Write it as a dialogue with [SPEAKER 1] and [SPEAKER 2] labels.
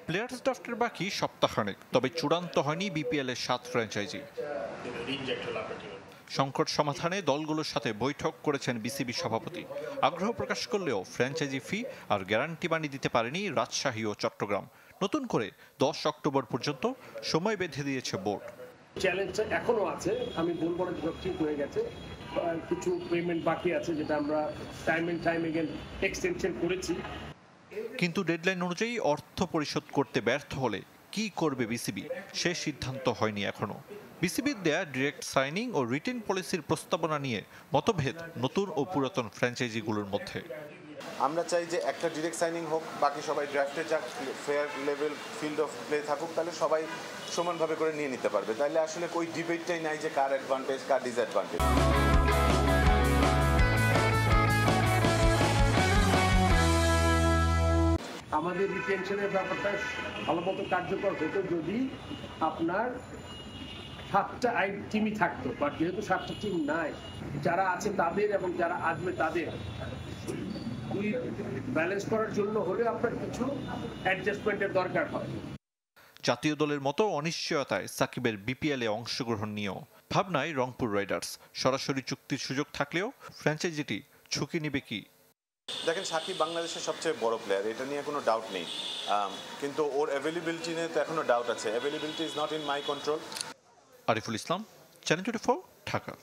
[SPEAKER 1] Players ড্রাফটের বাকি সপ্তাহখানেক, তবে চূড়ান্ত হয়নি বিপিএল এর 7 ফ্র্যাঞ্চাইজি। সংকট সমাধানে দলগুলোর সাথে বৈঠক করেছেন বিসিবি সভাপতি। আগ্রহ প্রকাশ করলেও ফ্র্যাঞ্চাইজি ফি আর গ্যারান্টি মানি দিতে পারেনি রাজশাহী ও চট্টগ্রাম। নতুন করে 10 অক্টোবর পর্যন্ত সময় বেঁধে দিয়েছে বোর্ড।
[SPEAKER 2] চ্যালেঞ্জটা এখনো আছে, আমি বলবো না যে ঠিক হয়ে গেছে, কিছু পেমেন্ট বাকি আছে যেটা আমরা টাইম এগেন এক্সটেনশন করেছি।
[SPEAKER 1] কিন্তু ডেডলাইন অনুযায়ী অর্থ পরিশোধ করতে ব্যর্থ হলে কি করবে বিসিবি, সে সিদ্ধান্ত হয়নি এখনো। বিসিবির দেয়া ডিরেক্ট সাইনিং ও রিটেন পলিসির প্রস্তাবনা নিয়ে মতভেদ নতুন ও পুরাতন ফ্র্যাঞ্চাইজিগুলোর মধ্যে।
[SPEAKER 3] আমরা চাই যে একটা ডিরেক্ট সাইনিং হোক, বাকি সবাই ড্রাফটে যাক, fair level field of play থাকুক, তাহলে সবাই সমানভাবে করে নিয়ে নিতে পারবে। তাহলে আসলে ওই ডিবেটটাই নাই যে কার অ্যাডভান্টেজ কার ডিসঅ্যাডভান্টেজ।
[SPEAKER 2] আমাদের রিটেনশনের ব্যাপারটা ভালো মতো কার্যকর হতো যদি আপনার 7টা টিমই থাকতো, বাট যেহেতু 7টা টিম নাই, যারা আছে তাদের এবং যারা আসবে তাদের ব্যালেন্স করার জন্য হলে আপনার কিছু অ্যাডজাস্টমেন্টের দরকার হয়।
[SPEAKER 1] জাতীয় দলের মতো অনিশ্চয়তায় সাকিবের বিপিএল এ অংশগ্রহণ নিয়েও ভাবনায় রংপুর রাইডার্স। সরাসরি চুক্তির সুযোগ থাকলেও ফ্র্যাঞ্চাইজিটি ঝুঁকি নিবে কি?
[SPEAKER 3] দেখেন, সাকিব বাংলাদেশের সবচেয়ে বড় প্লেয়ার, এটা নিয়ে কোনো ডাউট নেই, কিন্তু ওর অ্যাভেলেবিলিটি নিয়ে তো এখনো ডাউট আছে। Availability is not in my control.
[SPEAKER 1] Ariful Islam, channel 24, Dhaka.